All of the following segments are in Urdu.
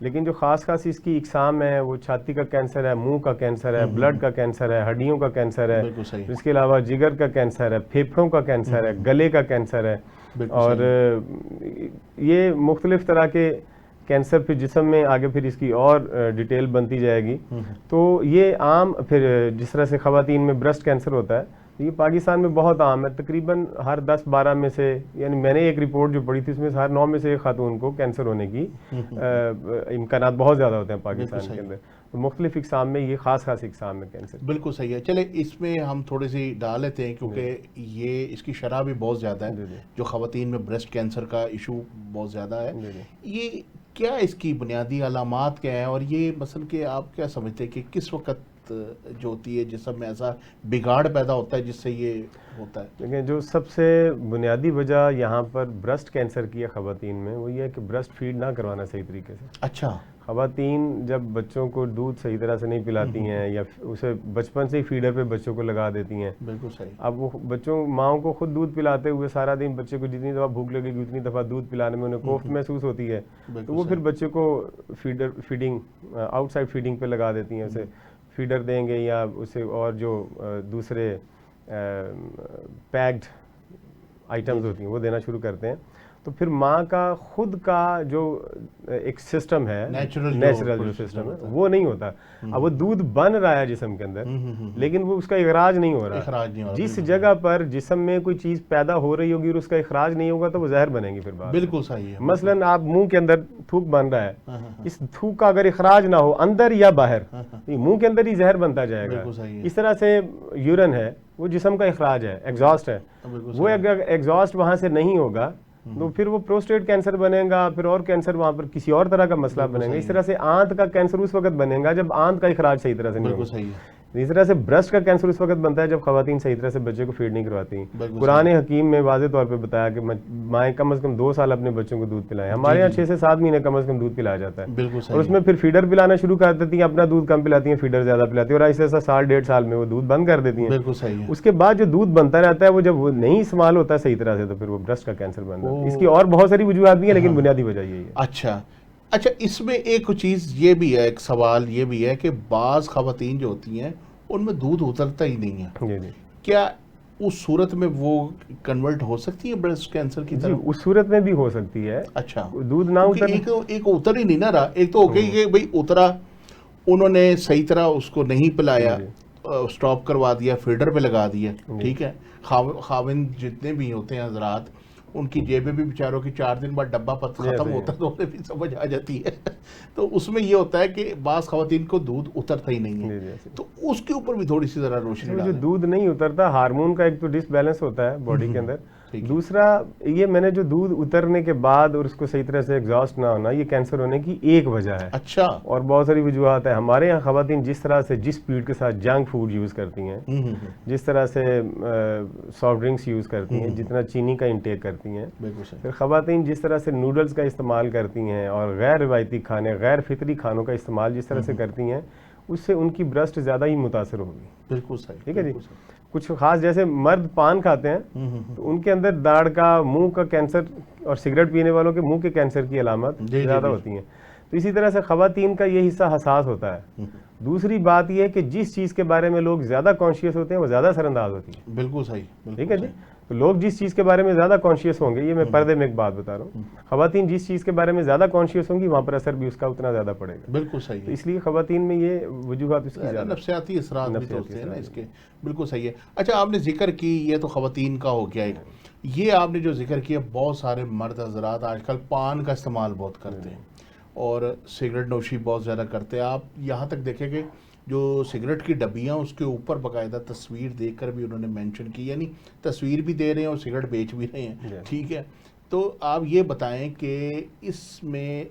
لیکن جو خاص اس کی اقسام ہے وہ چھاتی کا کینسر ہے, منہ کا کینسر ہے, بلڈ کا کینسر ہے, ہڈیوں کا کینسر ہے, بالکل صحیح. اس کے علاوہ جگر کا کینسر ہے, پھیپھڑوں کا کینسر ہے, گلے کا کینسر ہے, اور یہ مختلف طرح کے کینسر پھر جسم میں آگے پھر اس کی اور ڈیٹیل بنتی جائے گی. تو یہ عام پھر جس طرح سے خواتین میں بریسٹ کینسر ہوتا ہے, یہ پاکستان میں بہت عام ہے. تقریباً ہر 10-12 میں سے, یعنی میں نے ایک رپورٹ جو پڑھی تھی اس میں ہر 9 میں سے ایک خاتون کو کینسر ہونے کی امکانات بہت زیادہ ہوتے ہیں پاکستان کے اندر. تو مختلف اقسام میں یہ خاص اقسام میں کینسر. بالکل صحیح ہے. چلے اس میں ہم تھوڑی سی ڈال لیتے ہیں کیونکہ یہ اس کی شرح بھی بہت زیادہ ہے, جو خواتین میں بریسٹ کینسر کا ایشو بہت زیادہ ہے. یہ کیا اس کی بنیادی علامات کیا ہیں, اور یہ مثلا کہ آپ کیا سمجھتے ہیں کہ کس وقت جو ہوتی ہے جسم میں ایسا بگاڑ پیدا ہوتا ہے جس سے یہ ہوتا ہے؟ لیکن جو سب سے بنیادی وجہ یہاں پر بریسٹ کینسر کی ہے خواتین میں, وہ یہ ہے کہ بریسٹ فیڈ نہ کروانا صحیح طریقے سے. اچھا. خواتین جب بچوں کو دودھ صحیح طرح سے نہیں پلاتی ہیں یا اسے بچپن سے ہی فیڈر پہ بچوں کو لگا دیتی ہیں. بالکل صحیح. اب وہ بچوں ماؤں کو خود دودھ پلاتے ہوئے سارا دن بچے کو جتنی دفعہ بھوک لگے گی اتنی دفعہ دودھ پلانے میں انہیں کوفت محسوس ہوتی ہے, تو وہ پھر بچے کو فیڈنگ آؤٹ سائڈ فیڈنگ پہ لگا دیتی ہیں. اسے فیڈر دیں گے یا اسے اور جو دوسرے پیکڈ آئٹمز ہوتی ہیں وہ دینا شروع کرتے ہیں. تو پھر ماں کا خود کا جو ایک سسٹم ہے, نیچرل جو سسٹم ہے وہ نہیں ہوتا. اب وہ دودھ بن رہا ہے جسم کے اندر لیکن وہ اس کا اخراج نہیں ہو رہا. جس جگہ پر جسم میں کوئی چیز پیدا ہو رہی ہوگی اور اس کا اخراج نہیں ہوگا تو وہ زہر بنے گی پھر بعد. بالکل صحیح ہے. مثلاً آپ منہ کے اندر تھوک بن رہا ہے, اس تھوک کا اگر اخراج نہ ہو اندر یا باہر, منہ کے اندر ہی زہر بنتا جائے گا. اس طرح سے یورین ہے وہ جسم کا اخراج ہے, ایگزاسٹ ہے. وہ اگر ایگزاسٹ وہاں سے نہیں ہوگا تو پھر وہ پروسٹیٹ کینسر بنے گا, پھر اور کینسر وہاں پر کسی اور طرح کا مسئلہ بنے گا. اس طرح سے آنت کا کینسر اس وقت بنے گا جب آنت کا اخراج صحیح طرح سے نہیں ہوگا. اس طرح سے بریسٹ کا کینسر اس وقت بنتا ہے جب خواتین صحیح طرح سے بچے کو فیڈ نہیں کرواتی. قرآن حکیم میں واضح طور پہ بتایا کہ مائیں کم از کم 2 سال اپنے بچوں کو دودھ پلائیں. ہمارے یہاں 6 سے 7 مہینے کم از کم دودھ پلایا جاتا ہے, اور اس میں پھر فیڈر پلانا شروع کر دیتی ہیں. اپنا دودھ کم پلاتی ہیں, فیڈر زیادہ پلاتی ہیں, اور ایسے ایسا 1.5 سال میں وہ دودھ بند کر دیتی ہیں. اس کے بعد جو دودھ بنتا رہتا ہے وہ جب وہ نہیں استعمال ہوتا ہے صحیح طرح سے تو پھر وہ بریسٹ کا کینسر بن جاتا ہے. اس کی اور بہت ساری وجوہات بھی ہیں لیکن بنیادی وجہ یہی ہے. اچھا, اس میں ایک چیز یہ بھی ہے, ایک سوال یہ بھی ہے کہ بعض خواتین جو ہوتی ہیں ان میں دودھ اترتا ہی نہیں ہے. کیا اس صورت میں وہ کنورٹ ہو سکتی ہے بریسٹ کینسر کی طرف؟ اس صورت میں بھی ہو سکتی ہے. اچھا, دودھ نہ اتر, ایک اتر ہی نہیں نہ رہا. ایک تو ہو گئی کہ بھئی اترا, انہوں نے صحیح طرح اس کو نہیں پلایا, سٹاپ کروا دیا, فیڈر پہ لگا دیا, ٹھیک ہے. خاوند جتنے بھی ہوتے ہیں حضرات, ان کی جیبیں بھی بیچاروں کی 4 دن بعد ڈبہ ختم ہوتا ہے تو انہیں بھی سمجھ آ جاتی ہے. تو اس میں یہ ہوتا ہے کہ بعض خواتین کو دودھ اترتا ہی نہیں ہے, تو اس کے اوپر بھی تھوڑی سی ذرا روشنی ڈالیں. جو دودھ نہیں اترتا, ہارمون کا ایک تو ڈس بیلنس ہوتا ہے باڈی کے اندر. دوسرا یہ میں نے جو دودھ اترنے کے بعد اور اس کو صحیح طرح سے ایگزاسٹ نہ ہونا, یہ کینسر ہونے کی ایک وجہ ہے. اچھا. اور بہت ساری وجوہات ہیں. ہمارے یہاں خواتین جس طرح سے جس اسپیڈ کے ساتھ جنک فوڈ یوز کرتی ہیں, جس طرح سے سافٹ ڈرنکس یوز کرتی ہیں, جتنا چینی کا انٹیک کرتی ہیں, پھر خواتین جس طرح سے نوڈلز کا استعمال کرتی ہیں اور غیر روایتی کھانے, غیر فطری کھانوں کا استعمال جس طرح سے کرتی ہیں, اس سے ان کی برسٹ زیادہ ہی متاثر ہوگی. بالکل صحیح. ٹھیک ہے جی. کچھ خاص جیسے مرد پان کھاتے ہیں تو ان کے اندر داڑھ کا, منہ کا کینسر, اور سگریٹ پینے والوں کے منہ کے کینسر کی علامات زیادہ ہوتی ہیں. تو اسی طرح سے خواتین کا یہ حصہ حساس ہوتا ہے. دوسری بات یہ ہے کہ جس چیز کے بارے میں لوگ زیادہ کانشیس ہوتے ہیں وہ زیادہ اثر انداز ہوتی ہے. بالکل صحیح. ٹھیک ہے جی. تو لوگ جس چیز کے بارے میں زیادہ کانشیس ہوں گے, یہ میں پردے میں ایک بات بتا رہا ہوں, خواتین جس چیز کے بارے میں زیادہ کانشیس ہوں گی وہاں پر اثر بھی اس کا اتنا زیادہ پڑے گا. بالکل صحیح. تو اس لیے خواتین میں یہ وجوہات اس کی زیادہ نفسیاتی اثرات بھی ہوتے ہیں نا اس کے. بالکل صحیح ہے. اچھا, آپ نے ذکر کی, یہ تو خواتین کا ہو گیا. یہ آپ نے جو ذکر کیا, بہت سارے مرد حضرات آج کل پان کا استعمال بہت کرتے ہیں اور سگریٹ نوشی بہت زیادہ کرتے ہیں. آپ یہاں تک دیکھیں کہ جو سگریٹ کی ڈبیاں اس کے اوپر باقاعدہ تصویر دیکھ کر بھی انہوں نے مینشن کی, یعنی تصویر بھی دے رہے ہیں اور سگریٹ بیچ بھی رہے ہیں. ٹھیک ہے. تو آپ یہ بتائیں کہ اس میں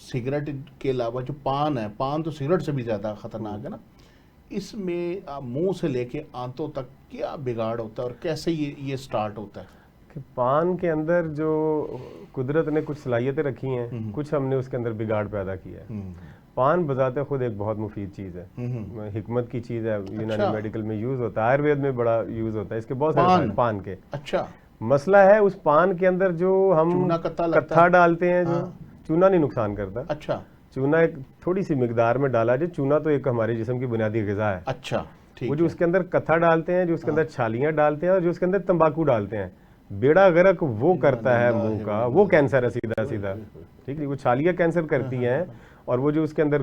سگریٹ کے علاوہ جو پان ہے, پان تو سگریٹ سے بھی زیادہ خطرناک ہے نا, اس میں منہ سے لے کے آنتوں تک کیا بگاڑ ہوتا ہے اور کیسے یہ سٹارٹ ہوتا ہے؟ کہ پان کے اندر جو قدرت نے کچھ صلاحیتیں رکھی ہیں, کچھ ہم نے اس کے اندر بگاڑ پیدا کیا ہے. پان بذات خود ایک بہت مفید چیز ہے, حکمت کی چیز ہے, یونانی میڈیکل میں یوز ہوتا ہے, آیوروید میں بڑا یوز ہوتا ہے اس کے بہت سارے پان کے. اچھا. مسئلہ ہے اس پان کے اندر جو ہم کتھا ڈالتے ہیں, جو چونا نہیں نقصان کرتا. اچھا, چونا ایک تھوڑی سی مقدار میں ڈالا جائے. چونا تو ایک ہمارے جسم کی بنیادی غذا ہے. اچھا, وہ جو اس کے اندر کتھا ڈالتے ہیں, جو اس کے اندر چھالیاں ڈالتے ہیں, اور جو اس کے اندر تمباکو ڈالتے ہیں, بیڑا غرق وہ کرتا ہے منہ کا, وہ کینسر ہے سیدھا سیدھا. ٹھیک ہے, وہ چھالیاں کینسر کرتی ہیں. اور وہ جو اس کے اندر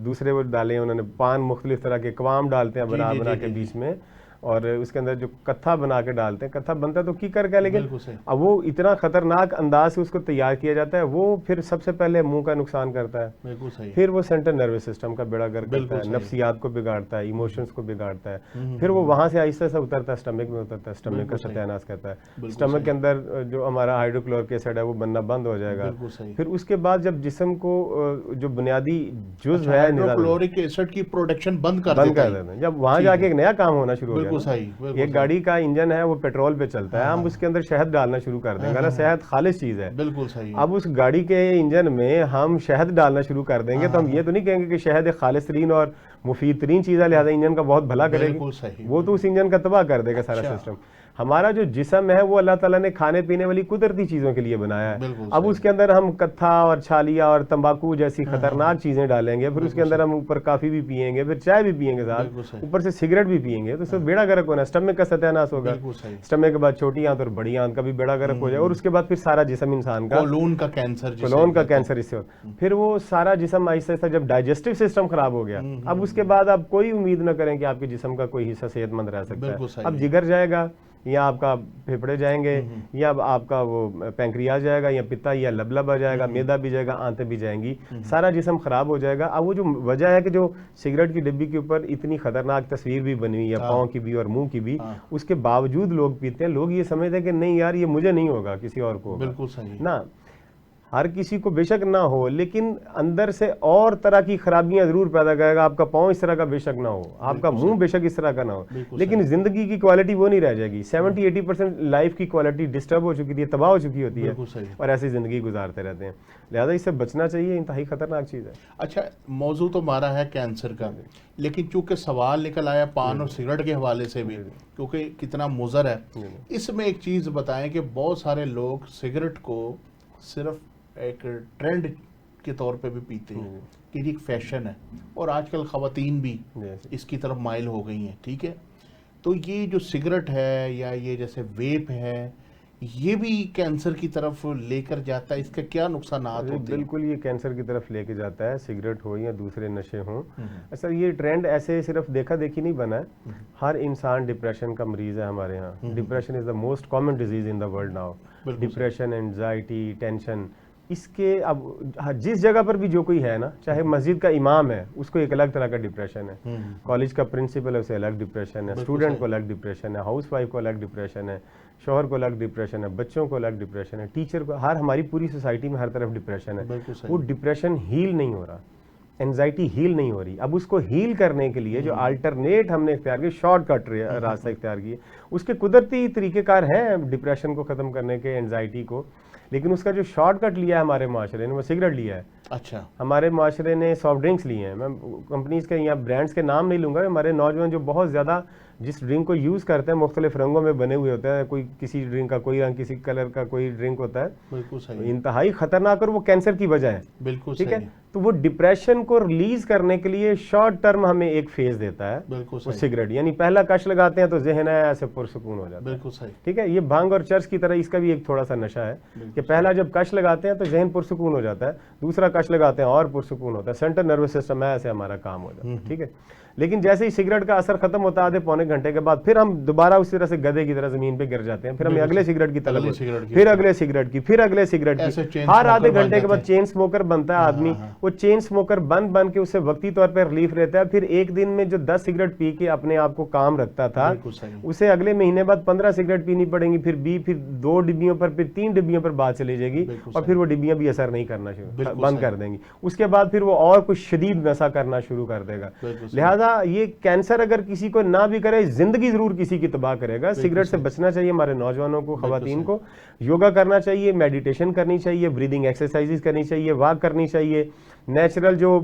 دوسرے وہ ڈالے ہیں انہوں نے, پان مختلف طرح کے قوام ڈالتے ہیں بنا بنا کے بیچ میں, اور اس کے اندر جو کتھا بنا کے ڈالتے ہیں. کتھا بنتا ہے تو کیکر کا, لیکن اب وہ اتنا خطرناک انداز سے اس کو تیار کیا جاتا ہے, وہ پھر سب سے پہلے منہ کا نقصان کرتا ہے, پھر وہ سینٹرل نروس سسٹم کا بیڑا گرک کرتا ہے, نفسیات کو بگاڑتا ہے, ایموشنز کو بگاڑتا ہے, پھر وہ وہاں سے آہستہ سے اترتا ہے, اسٹمک میں اترتا ہے, اسٹمک کا ستیہ ناش کرتا ہے. اسٹمک کے اندر جو ہمارا ہائیڈروکلورک ایسڈ ہے وہ بننا بند ہو جائے گا. پھر اس کے بعد جب جسم کو جو بنیادی جزو ہے ہائیڈروکلورک ایسڈ کی پروڈکشن بند کر دیتے ہیں, جب وہاں جا کے ایک نیا کام ہونا شروع ہو گیا. صحیح, گاڑی کا انجن ہے وہ پیٹرول پہ چلتا ہے, ہم اس کے اندر شہد ڈالنا شروع کر دیں گے. شہد خالص چیز ہے, بالکل صحیح. اب اس گاڑی کے انجن میں ہم شہد ڈالنا شروع کر دیں گے تو ہم یہ تو نہیں کہیں گے کہ شہد ایک خالص ترین اور مفید ترین چیز ہے لہذا انجن کا بہت بھلا کرے گی. وہ تو اس انجن کا تباہ کر دے گا سارا سسٹم. ہمارا جو جسم ہے وہ اللہ تعالیٰ نے کھانے پینے والی قدرتی چیزوں کے لیے بنایا ہے. اب اس کے اندر ہم کتھا اور چھالیا اور تمباکو جیسی خطرناک چیزیں ڈالیں گے, پھر اس کے اندر ہم اوپر کافی بھی پیئیں گے, پھر چائے بھی پیئیں گے ساتھ, اوپر سے سگریٹ بھی پیئیں گے, تو اس سے بیڑا گرک ہونا, اسٹمک کا ستیہ ناش ہوگا. اسٹمک کے بعد چھوٹی آنت اور بڑی آنت کا بھی بیڑا گرک ہو جائے, اور اس کے بعد پھر سارا جسم انسان کا کولون کا کینسر, کولون کا کینسر اس سے ہوتا. پھر وہ سارا جسم آہستہ آہستہ جب ڈائجسٹو سسٹم خراب ہو گیا, اب اس کے بعد آپ کوئی امید نہ کریں کہ آپ کے جسم کا کوئی حصہ صحت مند رہ سکتا ہے. اب جگر جائے گا, یا آپ کا پھیپھڑے جائیں گے, یا آپ کا وہ پینکریاس جائے گا, یا پتا, یا لبلب آ جائے گا, میدا بھی جائے گا, آنتیں بھی جائیں گی, سارا جسم خراب ہو جائے گا. اب وہ جو وجہ ہے کہ جو سگریٹ کی ڈبی کے اوپر اتنی خطرناک تصویر بھی بنی ہوئی ہے, پاؤں کی بھی اور منہ کی بھی, اس کے باوجود لوگ پیتے ہیں. لوگ یہ سمجھتے ہیں کہ نہیں یار یہ مجھے نہیں ہوگا, کسی اور کو. بالکل صحیح نا, ہر کسی کو بے شک نہ ہو, لیکن اندر سے اور طرح کی خرابیاں ضرور پیدا کرے گا. آپ کا پاؤں اس طرح کا بے شک نہ ہو, آپ کا منہ بے شک اس طرح کا نہ ہو, لیکن زندگی کی کوالٹی وہ نہیں رہ جائے گی. 70-80% لائف کی کوالٹی ڈسٹرب ہو چکی ہے, تباہ ہو چکی ہوتی ہے, اور ایسی زندگی گزارتے رہتے ہیں. لہذا اس سے بچنا چاہیے, انتہائی خطرناک چیز ہے. اچھا, موضوع تو ہمارا ہے کینسر کا, لیکن چونکہ سوال نکل آیا پان اور سگریٹ کے حوالے سے بھی, کیونکہ کتنا مضر ہے, اس میں ایک چیز بتائیں کہ بہت سارے لوگ سگریٹ کو صرف ایک ٹرینڈ کے طور پہ بھی پیتے ہیں کہ یہ ایک فیشن ہے, اور آج کل خواتین بھی اس کی طرف مائل ہو گئی ہیں. ٹھیک ہے, تو یہ جو سگریٹ ہے یا یہ جیسے ویپ ہے, یہ بھی کینسر کی طرف لے کر جاتا ہے, اس کے کیا نقصانات ہوتے ہیں؟ بالکل یہ کینسر کی طرف لے کے جاتا ہے, سگریٹ ہو یا دوسرے نشے ہوں. اچھا, یہ ٹرینڈ ایسے صرف دیکھا دیکھی نہیں بنا ہے, ہر انسان ڈپریشن کا مریض ہے ہمارے ہاں. Depression is the most common disease in the world now. Depression, anxiety, tension, اس کے اب جس جگہ پر بھی جو کوئی ہے نا, چاہے مسجد کا امام ہے اس کو ایک الگ طرح کا ڈپریشن ہے, کالج کا پرنسپل ہے اسے الگ ڈپریشن ہے, اسٹوڈنٹ کو الگ ڈپریشن ہے, ہاؤس وائف کو الگ ڈپریشن ہے, شوہر کو الگ ڈپریشن ہے, بچوں کو الگ ڈپریشن ہے, ٹیچر کو, ہماری پوری سوسائٹی میں ہر طرف ڈپریشن ہے. وہ ڈپریشن ہیل نہیں ہو رہا, اینزائٹی ہیل نہیں ہو رہی. اب اس کو ہیل کرنے کے لیے جو آلٹرنیٹ ہم نے اختیار کیا, شارٹ کٹ راستہ اختیار کیے, اس کے قدرتی طریقہ کار ہیں ڈپریشن کو ختم کرنے کے, اینزائٹی کو, لیکن اس کا جو شارٹ کٹ لیا ہے ہمارے معاشرے نے وہ سگریٹ لیا ہے. اچھا, ہمارے معاشرے نے سافٹ ڈرنکس لیے ہیں. میں کمپنیز کے یا برانڈس کے نام نہیں لوں گا. ہمارے نوجوان جو بہت زیادہ جس ڈرنک کو یوز کرتے ہیں, مختلف رنگوں میں بنے ہوئے ہوتے ہیں, کوئی کسی ڈرنک کا کوئی رنگ, کسی کلر کا کوئی ڈرنک ہوتا ہے, بالکل صحیح, انتہائی خطرناک, اور وہ کینسر کی وجہ ہے. بالکل ٹھیک ہے, تو وہ ڈپریشن کو ریلیز کرنے کے لیے شارٹ ٹرم ہمیں ایک فیز دیتا ہے, وہ سگریٹ. یعنی پہلا کش لگاتے ہیں تو ذہن ہے ایسے پرسکون ہو جاتا ہے. بالکل صحیح, ٹھیک ہے, یہ بھانگ اور چرس کی طرح اس کا بھی ایک تھوڑا سا نشہ ہے کہ پہلا جب کش لگاتے ہیں تو ذہن پرسکون ہو جاتا ہے, دوسرا کش لگاتے ہیں اور پرسکون ہوتا ہے, سینٹرل نروس سسٹم ہے, ایسے ہمارا کام ہو جاتا ہے. ٹھیک ہے, لیکن جیسے ہی سگریٹ کا اثر ختم ہوتا ہے آدھے پونے گھنٹے کے بعد, پھر ہم دوبارہ اس طرح سے گدھے کی طرح زمین پہ گر جاتے ہیں, پھر ہمیں اگلے سگریٹ کی طلب ہوتی ہے, پھر اگلے سگریٹ کی, پھر اگلے سگریٹ کی. ہر آدھے گھنٹے کے بعد چین سموکر بنتا ہے آدمی. وہ چین سموکر بن کے اسے وقتی طور پہ ریلیف رہتا ہے. پھر ایک دن میں جو 10 سگریٹ پی کے اپنے آپ کو کام رکھتا تھا, اسے اگلے مہینے بعد 15 سگریٹ پینی پڑیں گی, پھر 2 ڈبیوں پر, پھر 3 ڈبیوں پر بات چلی جائے گی, اور پھر وہ ڈبیاں بھی اثر نہیں کرنا بند کر دیں گی. اس کے بعد پھر وہ اور کچھ شدید نشہ کرنا شروع کر دے گا. لہذا یہ کینسر اگر کسی کو نہ بھی کرے, زندگی ضرور کسی کی تباہ کرے گا. سگریٹ سے بچنا چاہیے ہمارے نوجوانوں کو, خواتین کو. یوگا کرنا چاہیے, میڈیٹیشن کرنی چاہیے, بریدنگ ایکسرسائزز کرنی چاہیے, واک کرنی چاہیے. نیچرل جو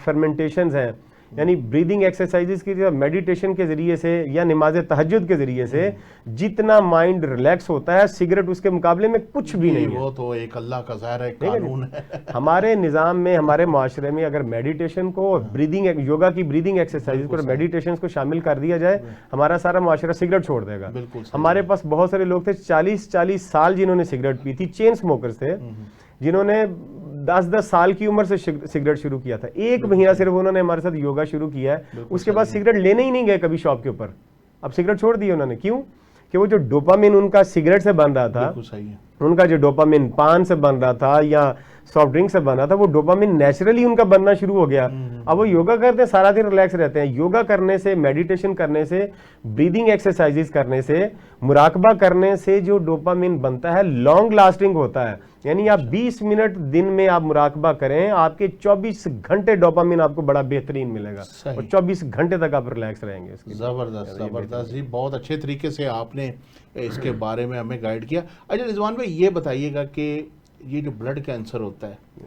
فرمنٹیشنز ہیں, یعنی بریدنگ ایکسرسائزز کی میڈیٹیشن کے ذریعے سے یا نماز تہجد کے ذریعے سے جتنا مائنڈ ریلیکس ہوتا ہے سگریٹ اس کے مقابلے میں کچھ بھی نہیں ہے. وہ تو ایک اللہ کا ظاہر ہے قانون ہے. ہمارے نظام میں ہمارے معاشرے میں اگر میڈیٹیشن کو اور بریدنگ یوگا کی بریدنگ ایکسرسائز کو اور میڈیٹیشنز کو شامل کر دیا جائے ہمارا سارا معاشرہ سگریٹ چھوڑ دے گا. ہمارے پاس بہت سارے لوگ تھے 40 سال جنہوں نے سگریٹ پی تھی, چین اسموکرز تھے جنہوں نے 10 سال کی عمر سے سگریٹ شروع کیا تھا. 1 مہینہ صرف انہوں نے ہمارے ساتھ یوگا شروع کیا ہے, اس کے بعد سگریٹ لینے ہی نہیں گئے کبھی شاپ کے اوپر. اب سگریٹ چھوڑ دی انہوں نے. کیوں؟ کہ وہ جو ڈوپامین ان کا سگریٹ سے بن رہا تھا, ان کا جو ڈوپامین پان سے بن رہا تھا یا سافٹ ڈرنک سے بن رہا تھا, وہ ڈوپامین نیچرلی ان کا بننا شروع ہو گیا. اب وہ یوگا کرتے ہیں, سارا دن ریلیکس رہتے ہیں. یوگا کرنے سے, میڈیٹیشن کرنے سے, بریدنگ ایکسرسائزز کرنے سے, مراقبہ کرنے سے جو ڈوپامین بنتا ہے لانگ لاسٹنگ ہوتا ہے. یعنی آپ 20 منٹ دن میں آپ مراقبہ کریں, آپ کے 24 گھنٹے ڈوپامین آپ کو بڑا بہترین ملے گا اور 24 گھنٹے تک آپ ریلیکس رہیں گے. زبردست زبردست جی, بہت اچھے طریقے سے آپ نے اس کے بارے میں ہمیں گائیڈ کیا. اچھا رضوان بھائی یہ بتائیے گا کہ یہ جو بلڈ کینسر ہوتا ہے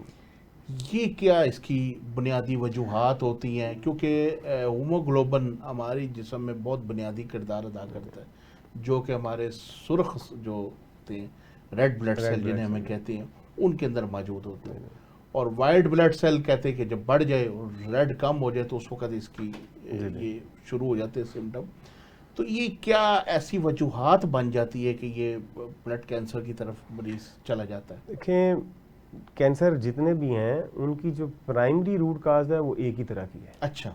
یہ کیا اس کی بنیادی وجوہات ہوتی ہیں؟ کیونکہ ہیموگلوبن ہماری جسم میں بہت بنیادی کردار ادا کرتا ہے, جو کہ ہمارے سرخ جو ہوتے ہیں ریڈ بلڈ سیل جنہیں ہمیں کہتے ہیں ان کے اندر موجود ہوتے ہیں, اور وائٹ بلڈ سیل کہتے ہیں کہ جب بڑھ جائے اور ریڈ کم ہو جائے تو اس وقت اس کی یہ شروع ہو جاتے ہیں سمٹم. تو یہ کیا ایسی وجوہات بن جاتی ہے کہ یہ بلڈ کینسر کی طرف مریض چلا جاتا ہے؟ دیکھیں کینسر جتنے بھی ہیں ان کی جو پرائمری روٹ کاز ہے وہ ایک ہی طرح کی ہے. اچھا,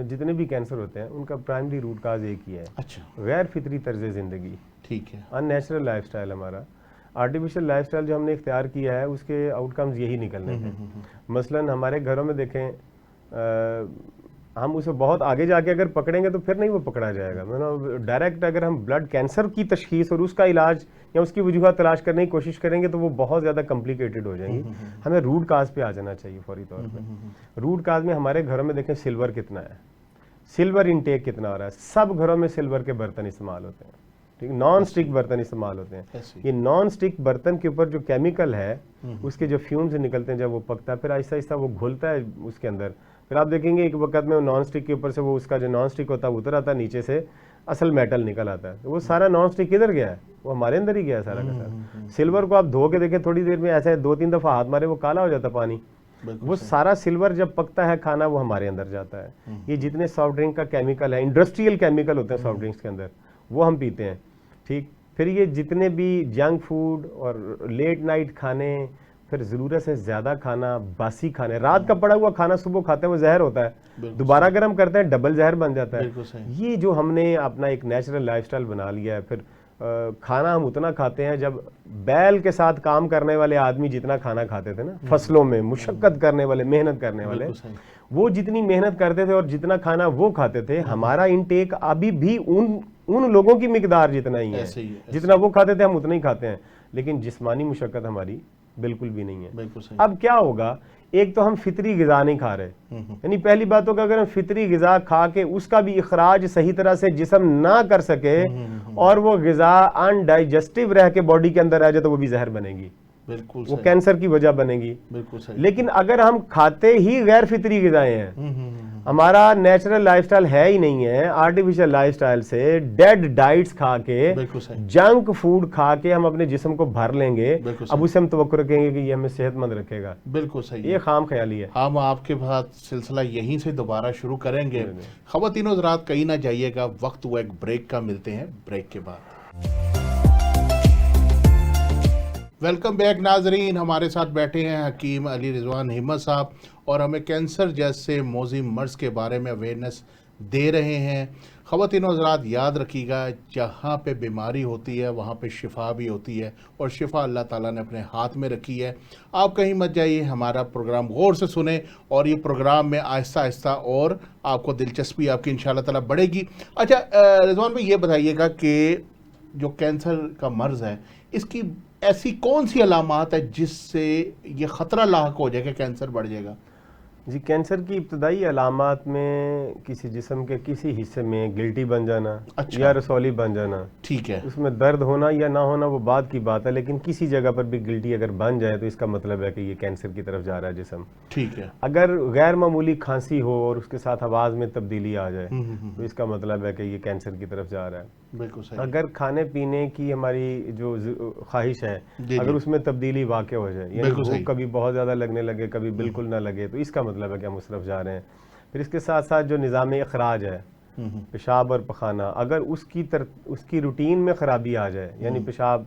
جتنے بھی کینسر ہوتے ہیں ان کا پرائمری روٹ کاز ایک ہی ہے. اچھا, غیر فطری طرز زندگی, ٹھیک ہے, ان نیچرل لائف سٹائل. ہمارا آرٹیفیشل لائف سٹائل جو ہم نے اختیار کیا ہے اس کے آؤٹ کمز یہی نکلنے ہیں. مثلاً ہمارے گھروں میں دیکھیں ہم اسے بہت آگے جا کے اگر پکڑیں گے تو پھر نہیں وہ پکڑا جائے گا. مطلب ڈائریکٹ اگر ہم بلڈ کینسر کی تشخیص اور اس کا علاج یا اس کی وجوہات تلاش کرنے کی کوشش کریں گے تو وہ بہت زیادہ کمپلیکیٹڈ ہو جائیں گی. ہمیں روٹ کاز پہ آ جانا چاہیے فوری طور پہ. روٹ کاز میں ہمارے گھروں میں دیکھیں سلور کتنا ہے, سلور انٹیک کتنا ہو رہا ہے. سب گھروں میں سلور کے برتن استعمال ہوتے ہیں, ٹھیک, نان اسٹک برتن استعمال ہوتے ہیں. یہ نان اسٹک برتن کے اوپر جو کیمیکل ہے اس کے جو فیومز نکلتے ہیں جب وہ پکتا ہے پھر آہستہ آہستہ وہ گھلتا ہے اس کے اندر. پھر آپ دیکھیں گے ایک وقت میں نان اسٹک کے اوپر سے وہ اس کا جو نان اسٹک ہوتا ہے اتر آتا ہے, نیچے سے اصل میٹل نکل آتا ہے. وہ سارا نان اسٹک کدھر گیا ہے؟ وہ ہمارے اندر ہی گیا ہے سارا کا سارا. سلور کو آپ دھو کے دیکھیں تھوڑی دیر میں ایسے 2-3 دفعہ ہاتھ مارے وہ کالا ہو جاتا ہے پانی. وہ سارا سلور جب پکتا ہے کھانا وہ ہمارے اندر جاتا ہے. یہ جتنے سافٹ ڈرنک کا کیمیکل ہے, انڈسٹریل کیمیکل ہوتے ہیں سافٹ ڈرنکس کے اندر, وہ ہم پیتے ہیں, ٹھیک. پھر یہ جتنے بھی جنک فوڈ اور لیٹ نائٹ کھانے, پھر ضرورت سے زیادہ کھانا, باسی کھانے, رات کا پڑا ہوا کھانا صبح کھاتے ہیں وہ زہر ہوتا ہے, دوبارہ گرم کرتے ہیں ڈبل زہر بن جاتا ہے. یہ جو ہم نے اپنا ایک نیچرل لائف سٹائل بنا لیا ہے. پھر کھانا ہم اتنا کھاتے ہیں, جب بیل کے ساتھ کام کرنے والے آدمی جتنا کھانا کھاتے تھے نا فصلوں میں, مشقت کرنے والے, محنت کرنے والے, وہ جتنی محنت کرتے تھے اور جتنا کھانا وہ کھاتے تھے, ہمارا انٹیک ابھی بھی ان لوگوں کی مقدار جتنا ہی ہے. جتنا وہ کھاتے تھے ہم اتنا ہی کھاتے ہیں, لیکن جسمانی مشقت ہماری بالکل بھی نہیں ہے. اب کیا ہوگا, ایک تو ہم فطری غذا نہیں کھا رہے, یعنی پہلی بات تو کہ اگر ہم فطری غذا کھا کے اس کا بھی اخراج صحیح طرح سے جسم نہ کر سکے اور وہ غذا ان ڈائجسٹو رہ کے باڈی کے اندر آ جائے تو وہ بھی زہر بنے گی, وہ کینسر کی وجہ بنے گی. لیکن اگر ہم کھاتے ہی غیر فطری غذائیں ہیں, ہمارا نیچرل لائف سٹائل ہے ہی نہیں ہے, آرٹیفیشل لائف سٹائل سے ڈیڈ ڈائٹس کھا کے, جنک فوڈ کھا کے ہم اپنے جسم کو بھر لیں گے, اب اسے ہم توقع رکھیں گے کہ یہ ہمیں صحت مند رکھے گا. بالکل صحیح, یہ خام خیالی ہے. ہم آپ کے ساتھ سلسلہ یہیں سے دوبارہ شروع کریں گے. خواتین و حضرات کہیں نہ جائیے گا, وقت ہوا ایک بریک کا, ملتے ہیں بریک کے بعد. ویلکم بیک ناظرین, ہمارے ساتھ بیٹھے ہیں حکیم علی رضوان ہمت صاحب اور ہمیں کینسر جیسے موذی مرض کے بارے میں اویئرنیس دے رہے ہیں. خواتین و حضرات یاد رکھیے گا, جہاں پہ بیماری ہوتی ہے وہاں پہ شفا بھی ہوتی ہے, اور شفا اللہ تعالیٰ نے اپنے ہاتھ میں رکھی ہے. آپ کہیں مت جائیے, ہمارا پروگرام غور سے سنیں, اور یہ پروگرام میں آہستہ آہستہ اور آپ کو دلچسپی آپ کی انشاءاللہ تعالیٰ بڑھے گی. اچھا رضوان بھائی یہ بتائیے گا کہ جو کینسر کا مرض ہے اس کی ایسی کون سی علامات ہے جس سے یہ خطرہ لاحق ہو جائے کہ کینسر بڑھ جائے گا؟ جی کینسر کی ابتدائی علامات میں کسی جسم کے کسی حصے میں گلٹی بن جانا یا رسولی بن جانا، ٹھیک ہے، اس میں درد ہونا یا نہ ہونا وہ بعد کی بات ہے، لیکن کسی جگہ پر بھی گلٹی اگر بن جائے تو اس کا مطلب ہے کہ یہ کینسر کی طرف جا رہا ہے جسم. ٹھیک ہے، اگر غیر معمولی کھانسی ہو اور اس کے ساتھ آواز میں تبدیلی آ جائے تو اس کا مطلب ہے کہ یہ کینسر کی طرف جا رہا ہے. بالکل صحیح. اگر کھانے پینے کی ہماری جو خواہش ہے اگر اس میں تبدیلی واقع ہو جائے، یعنی بھوک کبھی بہت زیادہ لگنے لگے کبھی بالکل نہ لگے، تو اس کا مطلب ہے کہ ہم اس طرف جا رہے ہیں. پھر اس کے ساتھ ساتھ جو نظام اخراج ہے، پیشاب اور پخانہ، اگر اس کی روٹین میں خرابی آ جائے، یعنی پیشاب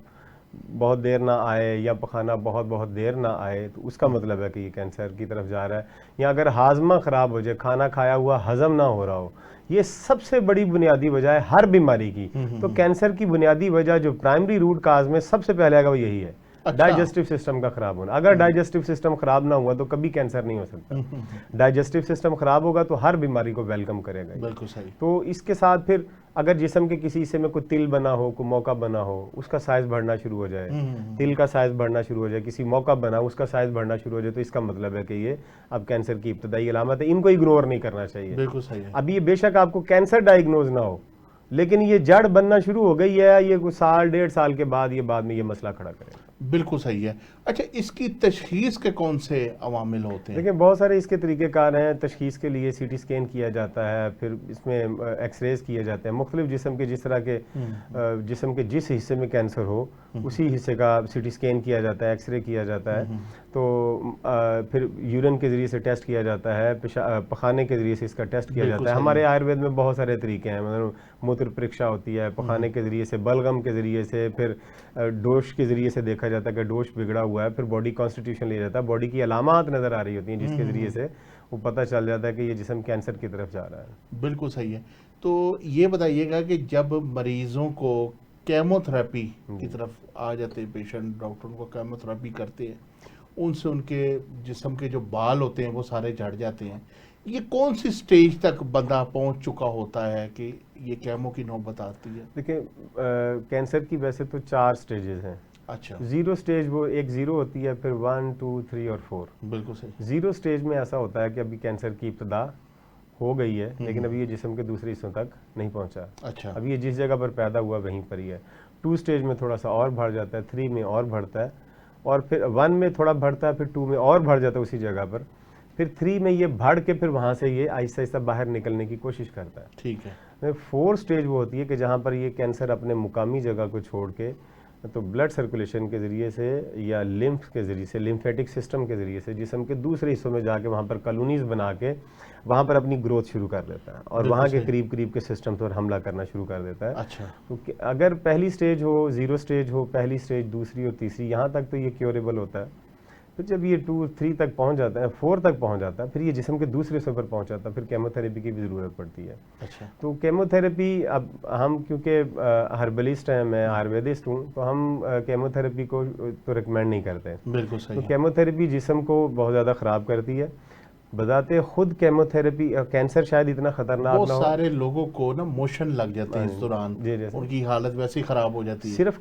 بہت دیر نہ آئے یا پخانہ بہت دیر نہ آئے، تو اس کا مطلب ہے کہ یہ کینسر کی طرف جا رہا ہے. یا اگر ہاضمہ خراب ہو جائے، کھانا کھایا ہوا ہضم نہ ہو رہا ہو، یہ سب سے بڑی بنیادی وجہ ہے ہر بیماری کی. تو کینسر کی بنیادی وجہ جو پرائمری روٹ کاز میں سب سے پہلے آگا وہ یہی ہے، ڈائجسٹو سسٹم کا خراب ہونا. اگر ڈائجسٹو سسٹم خراب نہ ہوا تو کبھی کینسر نہیں ہو سکتا. ڈائجسٹو سسٹم خراب ہوگا تو ہر بیماری کو ویلکم کرے گا. بالکل صحیح. تو اس کے ساتھ پھر اگر جسم کے کسی حصے میں کوئی تل بنا ہو، کوئی موقع بنا ہو، اس کا سائز بڑھنا شروع ہو جائے، تل کا سائز بڑھنا شروع ہو جائے، کسی موقع بنا اس کا سائز بڑھنا شروع ہو جائے، تو اس کا مطلب ہے کہ یہ اب کینسر کی ابتدائی علامت ہے. ان کو اگنور نہیں کرنا چاہیے. بالکل صحیح ہے. اب یہ بے شک آپ کو کینسر ڈائگنوز نہ ہو، لیکن یہ جڑ بننا شروع ہو گئی ہے، یہ کوئی سال 1.5 سال کے بعد یہ مسئلہ کھڑا کرے گا. بالکل صحیح ہے. اچھا، اس کی تشخیص کے کون سے عوامل ہوتے ہیں؟ دیکھیں بہت سارے اس کے طریقہ کار ہیں. تشخیص کے لیے سی ٹی اسکین کیا جاتا ہے، پھر اس میں ایکس ریز کیے جاتے ہیں مختلف جسم کے، جس طرح کے جسم کے جس حصے میں کینسر ہو اسی حصے کا سی ٹی اسکین کیا جاتا ہے، ایکس رے کیا جاتا ہے. تو پھر یورین کے ذریعے سے ٹیسٹ کیا جاتا ہے، پخانے کے ذریعے سے اس کا ٹیسٹ کیا جاتا ہے. ہمارے آیوروید میں بہت سارے طریقے ہیں، مطلب موتر پریکشا ہوتی ہے، پخانے کے ذریعے سے، بلغم کے ذریعے سے، پھر ڈوش کے ذریعے سے دیکھا جاتا ہے کہ ڈوش بگڑا ہوا ہے، پھر باڈی کانسٹیٹیوشن لیا جاتا ہے، باڈی کی علامات نظر آ رہی ہوتی ہیں جس کے ذریعے سے وہ پتہ چل جاتا ہے کہ یہ جسم کینسر کی طرف جا رہا ہے. بالکل صحیح ہے. تو یہ بتائیے گا کہ جب مریضوں کو کیمو تھراپی کی طرف آ جاتے ہیں پیشنٹ، ڈاکٹر ان کو کیمو تھراپی کرتے ہیں، ان سے ان کے جسم کے جو بال ہوتے ہیں وہ سارے جھڑ جاتے ہیں، یہ کون سی سٹیج تک بندہ پہنچ چکا ہوتا ہے کہ یہ کیمو کی نوبت آتی ہے؟ دیکھیں کینسر کی ویسے تو 4 سٹیجز ہیں. اچھا. 0 سٹیج وہ ایک 0 ہوتی ہے، پھر 1 2 3 اور 4. بالکل صحیح. 0 سٹیج میں ایسا ہوتا ہے کہ ابھی کینسر کی ابتدا ہو گئی ہے لیکن ابھی یہ جسم کے دوسرے حصوں تک نہیں پہنچا. اچھا. ابھی یہ جس جگہ پر پیدا ہوا وہیں پر ہی ہے. 2 سٹیج میں تھوڑا سا اور بڑھ جاتا ہے، 3 میں اور بڑھتا ہے، اور پھر 1 میں تھوڑا بڑھتا ہے، پھر 2 میں اور بڑھ جاتا ہے اسی جگہ پر، پھر 3 میں یہ بڑھ کے پھر وہاں سے یہ آہستہ آہستہ باہر نکلنے کی کوشش کرتا ہے. ٹھیک ہے. 4 سٹیج وہ ہوتی ہے کہ جہاں پر یہ کینسر اپنے مقامی جگہ کو چھوڑ کے تو بلڈ سرکولیشن کے ذریعے سے یا لمف کے ذریعے سے، لمفیٹک سسٹم کے ذریعے سے جسم کے دوسرے حصوں میں جا کے وہاں پر کالونیز بنا کے وہاں پر اپنی گروتھ شروع کر دیتا ہے اور وہاں کے قریب کے سسٹم پر حملہ کرنا شروع کر دیتا ہے. اچھا. تو اگر پہلی سٹیج ہو، 0 سٹیج ہو، پہلی سٹیج، دوسری اور تیسری، یہاں تک تو یہ کیوریبل ہوتا ہے. پھر جب یہ 2 3 تک پہنچ جاتا ہے، 4 تک پہنچ جاتا ہے، پھر یہ جسم کے دوسرے حصوں پر پہنچ جاتا ہے، پھر کیمو تھراپی کی بھی ضرورت پڑتی ہے. اچھا. تو کیمو تھراپی اب ہم کیونکہ ہربلسٹ ہیں، میں آیورویدسٹ ہوں، تو ہم کیمو تھراپی کو تو ریکمینڈ نہیں کرتے. بالکل صحیح. تو کیمو تھراپی جسم کو بہت زیادہ خراب کرتی ہے. بذات خود کیمو تھراپی، کینسر شاید اتنا خطرناک نہ ہو. بہت سارے لوگوں کو نا موشن لگ جاتے ہیں اس دوران، ان کی حالت ویسے ہی خراب ہو جاتی ہے. صرف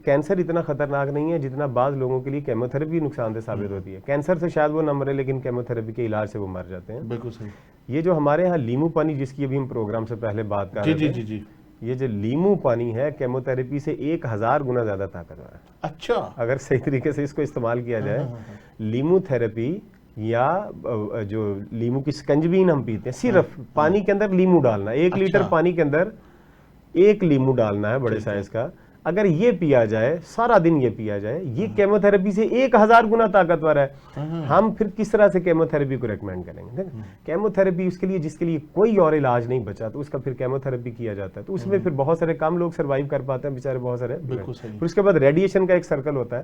کینسر اتنا خطرناک نہیں ہے جتنا بعض لوگوں کے لیے کیمو تھراپی نقصان دہ ثابت ہوتی ہے. کینسر سے شاید وہ نہ مرے لیکن کیمو تھراپی کے علاج سے وہ مر جاتے ہیں. بالکل صحیح. یہ جو ہمارے ہاں لیمو پانی جس کی ابھی ہم پروگرام سے پہلے بات کر رہے تھے، یہ جو لیمو پانی ہے کیمو تھراپی سے 1000 گنا زیادہ طاقتور ہے. اچھا. اگر صحیح طریقے سے اس کو استعمال کیا جائے. لیمو تھراپی یا جو لیمو کی سکنجبین ہم پیتے ہیں، صرف پانی کے اندر لیمو ڈالنا، 1 لیٹر پانی کے اندر 1 لیمو ڈالنا ہے بڑے سائز کا. اگر یہ پیا جائے، سارا دن یہ پیا جائے، یہ کیمو تھراپی سے 1000 گنا طاقتور ہے. ہم پھر کس طرح سے کیمو تھراپی کو ریکمینڈ کریں گے؟ کیمو تھراپی اس کے لیے جس کے لیے کوئی اور علاج نہیں بچا تو اس کا پھر کیمو تھراپی کیا جاتا ہے. تو اس میں پھر بہت سارے کم لوگ سروائیو کر پاتے ہیں بیچارے، بہت سارے. پھر اس کے بعد ریڈیشن کا ایک سرکل ہوتا ہے.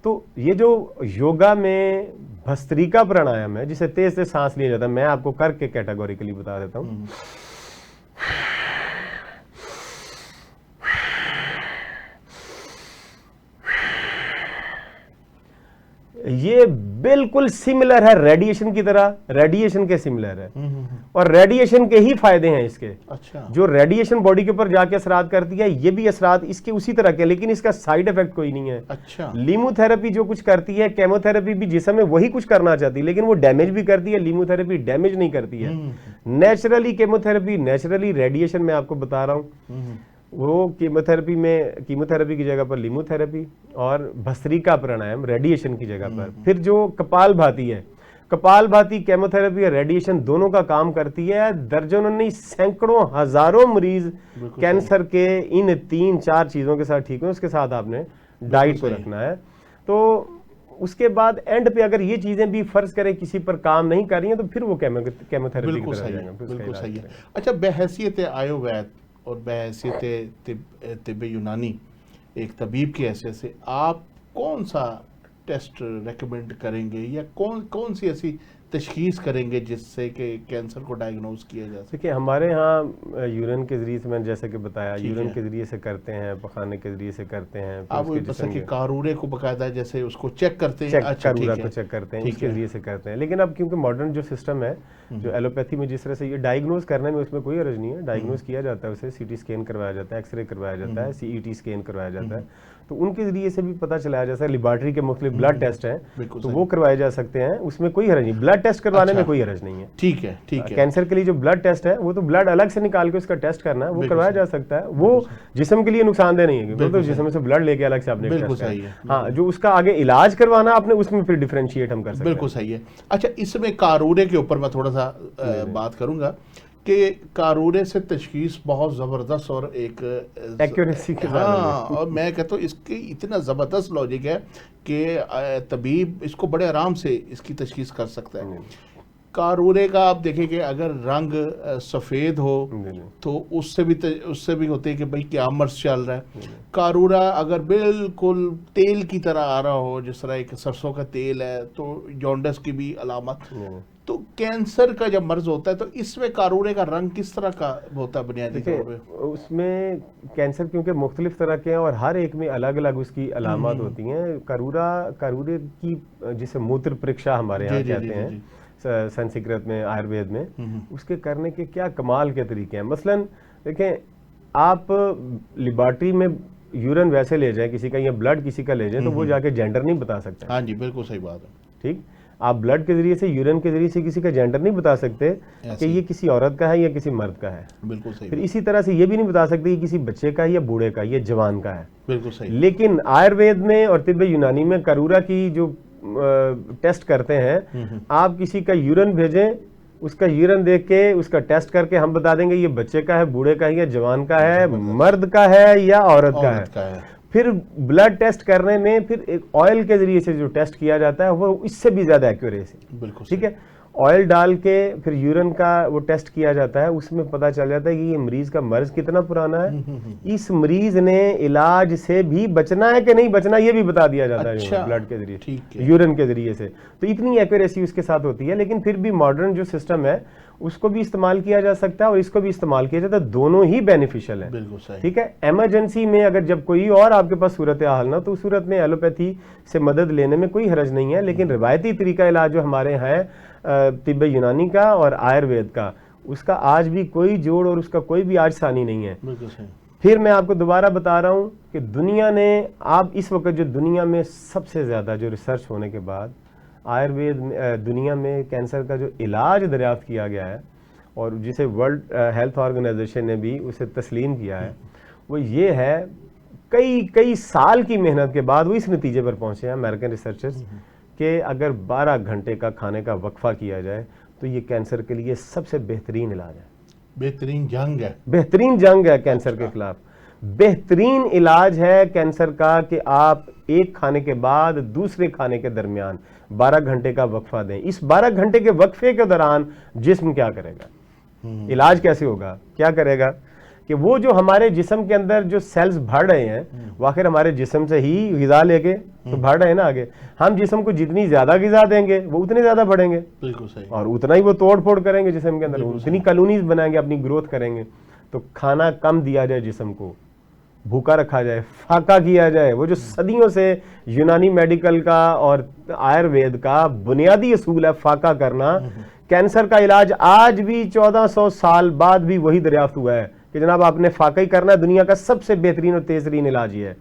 تو یہ جو یوگا میں بھستریکا پرانایام ہے جسے تیز سے سانس لیا جاتا ہے، میں آپ کو کر کے کیٹیگوریکلی بتا دیتا ہوں. یہ بالکل سملر ہے ریڈیشن کی طرح، ریڈیشن کے سملر ہے، اور ریڈیشن کے ہی فائدے ہیں اس کے۔ اچھا، جو ریڈیشن باڈی کے اوپر جا کے اثرات کرتی ہے، یہ بھی اثرات اس کے اسی طرح کے، لیکن اس کا سائیڈ افیکٹ کوئی نہیں ہے۔ اچھا، لیمو تھراپی جو کچھ کرتی ہے، کیمو تھراپی بھی جسم میں وہی کچھ کرنا چاہتی ہے، لیکن وہ ڈیمیج بھی کرتی ہے، لیمو تھراپی ڈیمیج نہیں کرتی ہے۔ Naturally chemo therapy, naturally radiation میں آپ کو بتا رہا ہوں، وہ کیمو تھراپی کی جگہ پر لیمو تھراپی، اور بھسریکا پرانایام ریڈیشن کی جگہ پر۔ پھر جو کپال بھاتی ہے، کپال بھاتی کیمو تھراپی اور ریڈیشن دونوں کا کام کرتی ہے۔ درجنوں نہیں سینکڑوں ہزاروں مریض کینسر کے ان 3-4 چیزوں کے ساتھ ٹھیک ہوئے۔ اس کے ساتھ آپ نے ڈائٹ کو رکھنا ہے۔ تو اس کے بعد اینڈ پہ اگر یہ چیزیں بھی فرض کریں کسی پر کام نہیں کر رہی ہیں تو پھر وہ کیمو تھراپی کی طرف جائیں گے۔ بالکل صحیح ہے۔ اچھا، بحیثیت آیوروید اور بحیثیت طب یونانی ایک طبیب کی حیثیت سے آپ کون سا ٹیسٹ ریکمینڈ کریں گے، یا کون سی ایسی تشخیص کریں گے جس سے کہ کینسر کو ڈائگنوز کیا جا سکے؟ دیکھیں، ہمارے ہاں یورین کے ذریعے سے میں نے جیسے کہ بتایا، یورین کے ذریعے سے کرتے ہیں، پخانے کے ذریعے سے کرتے ہیں، آپ جیسا کہ کارورے کو باقاعدہ جیسے اس کو چیک کرتے ہیں، کارورا کو چیک کرتے ہیں، اس کے ذریعے سے کرتے ہیں۔ لیکن اب کیونکہ ماڈرن جو سسٹم ہے، جو ایلوپیتھی میں جس طرح سے یہ ڈائگنوز کرنے میں اس میں کوئی حرج نہیں ہے، ڈائگنوز کیا جاتا ہے، اسے سی ٹی اسکین کروایا جاتا ہے، ایکس رے کروایا جاتا ہے، سی ای ٹی اسکین کروایا جاتا ہے، تو ان کے ذریعے سے بھی پتہ چلایا جاتا ہے۔ لیبارٹری کے مختلف بلڈ ٹیسٹ ہیں تو وہ کروائے جا سکتے ہیں، اس میں کوئی حرج نہیں، بلڈ ٹیسٹ کروانے میں کوئی حرج نہیں ہے۔ ٹھیک ہے، ٹھیک ہے۔ کینسر کے لیے جو بلڈ ٹیسٹ ہے وہ تو بلڈ الگ سے نکال کے اس کا ٹیسٹ کرنا ہے، وہ کروایا جا سکتا ہے، وہ جسم کے لیے نقصان دہ نہیں ہے، کیونکہ جسم سے بلڈ لے کے الگ سے آپ نے ٹیسٹ کرنا ہے۔ ہاں، جو اس کا آگے علاج کروانا آپ نے، اس میں پھر ڈیفرینشیٹ ہم کر سکتے ہیں۔ بالکل صحیح ہے۔ اچھا، اس میں کارورے کے اوپر میں تھوڑا سا بات کروں گا کہ کارورے سے تشخیص بہت زبردست اور ایک ایکوریسی کے ساتھ، ہاں، اور میں کہتا ہوں اس کی اتنا زبردست لاجک ہے کہ طبیب اس کو بڑے آرام سے اس کی تشخیص کر سکتا ہے۔ کارورے کا آپ دیکھیں کہ اگر رنگ سفید ہو تو اس سے بھی ہوتے ہیں کہ بھئی کیا مرض چل رہا ہے۔ کارورا اگر بالکل تیل کی طرح آ رہا ہو، جس طرح ایک سرسوں کا تیل ہے، تو جونڈس کی بھی علامت۔ تو کینسر کا جب مرض ہوتا ہے تو اس میں کارورے کا رنگ کس طرح کا ہوتا ہے بنیادی طور پہ؟ اس میں کینسر کیونکہ مختلف طرح کے ہیں اور ہر ایک میں الگ الگ اس کی علامات ہوتی ہیں۔ کارورے کی جسے موتر پریکشا ہمارے یہاں کہتے ہیں سنسکرت میں، آیوروید میں، اس کے کرنے کے کیا کمال کے طریقے ہیں۔ مثلا دیکھیں، آپ لیبارٹری میں یورین ویسے لے جائیں کسی کا، یا بلڈ کسی کا لے جائیں، تو وہ جا کے جینڈر نہیں بتا سکتے۔ ہاں جی، بالکل صحیح بات ہے۔ ٹھیک، آپ بلڈ کے ذریعے سے، یورین کے ذریعے سے کسی کا جینڈر نہیں بتا سکتے کہ یہ کسی عورت کا ہے یا کسی مرد کا ہے۔ بالکل صحیح۔ پھر اسی طرح سے یہ بھی نہیں بتا سکتے کہ کسی بچے کا یا بوڑھے کا، یہ جوان کا ہے۔ بالکل صحیح۔ لیکن آیوروید میں اور طب یونانی میں کارورا کی جو ٹیسٹ کرتے ہیں، آپ کسی کا یورین بھیجیں، اس کا یورین دیکھ کے اس کا ٹیسٹ کر کے ہم بتا دیں گے یہ بچے کا ہے، بوڑھے کا ہے، یا جوان کا ہے، مرد کا ہے یا عورت کا ہے۔ پھر بلڈ ٹیسٹ کرنے میں پھر ایک آئل کے ذریعے سے جو ٹیسٹ کیا جاتا ہے وہ اس سے بھی زیادہ ایکوریسی۔ بالکل ٹھیک ہے، آئل ڈال کے پھر یورین کا وہ ٹیسٹ کیا جاتا ہے، اس میں پتہ چل جاتا ہے کہ یہ مریض کا مرض کتنا پرانا ہے، اس مریض نے علاج سے بھی بچنا ہے کہ نہیں بچنا، یہ بھی بتا دیا جاتا ہے بلڈ کے ذریعے، یورین کے ذریعے سے۔ تو اتنی ایکوریسی اس کے ساتھ ہوتی ہے، لیکن پھر بھی ماڈرن جو سسٹم ہے اس کو بھی استعمال کیا جا سکتا ہے اور اس کو بھی استعمال کیا جاتا ہے، دونوں ہی بینیفیشل ہیں۔ ٹھیک ہے، ایمرجنسی میں اگر جب کوئی اور آپ کے پاس صورتحال نہ، تو اس صورت میں ایلوپیتھی سے مدد لینے میں کوئی حرج نہیں ہے، لیکن روایتی طریقہ علاج جو ہمارے ہیں طب یونانی کا اور آیوروید کا، اس کا آج بھی کوئی جوڑ اور اس کا کوئی بھی آج ثانی نہیں ہے۔ پھر میں آپ کو دوبارہ بتا رہا ہوں کہ دنیا نے، آپ اس وقت جو دنیا میں سب سے زیادہ جو ریسرچ ہونے کے بعد آیوروید دنیا میں کینسر کا جو علاج دریافت کیا گیا ہے اور جسے ورلڈ ہیلتھ آرگنائزیشن نے بھی اسے تسلیم کیا ہے، وہ یہ ہے کئی سال کی محنت کے بعد وہ اس نتیجے پر پہنچے ہیں امریکن ریسرچرز کہ اگر 12 گھنٹے کا کھانے کا وقفہ کیا جائے تو یہ کینسر کے لیے سب سے بہترین علاج ہے، بہترین جنگ ہے، بہترین جنگ ہے کینسر کے خلاف، بہترین علاج ہے کینسر کا کہ آپ ایک کھانے کے بعد دوسرے کھانے کے درمیان 12 گھنٹے کا وقفہ دیں۔ اس 12 گھنٹے کے وقفے کے دوران جسم کیا کرے گا، علاج کیسے ہوگا، کیا کرے گا کہ وہ جو ہمارے جسم کے اندر جو سیلز بڑھ رہے ہیں وہ آخر ہمارے جسم سے ہی غذا لے کے تو بڑھ رہے ہیں نا آگے، ہم جسم کو جتنی زیادہ غذا دیں گے وہ اتنے زیادہ بڑھیں گے، بالکل صحیح، اور اتنا ہی وہ توڑ پھوڑ کریں گے جسم کے اندر، اتنی کالونیز بنائیں گے، اپنی گروتھ کریں گے۔ تو کھانا کم دیا جائے جسم کو، بھوکا رکھا جائے, فاقہ کیا جائے. وہ جو صدیوں سے یونانی میڈیکل کا اور آیوروید کا بنیادی اصول ہے فاقہ کرنا, کینسر کا علاج آج بھی 1400 سال بعد بھی وہی دریافت ہوا ہے کہ جناب آپ نے فاقہ ہی کرنا ہے. دنیا کا سب سے بہترین اور تیز ترین علاج یہ ہے.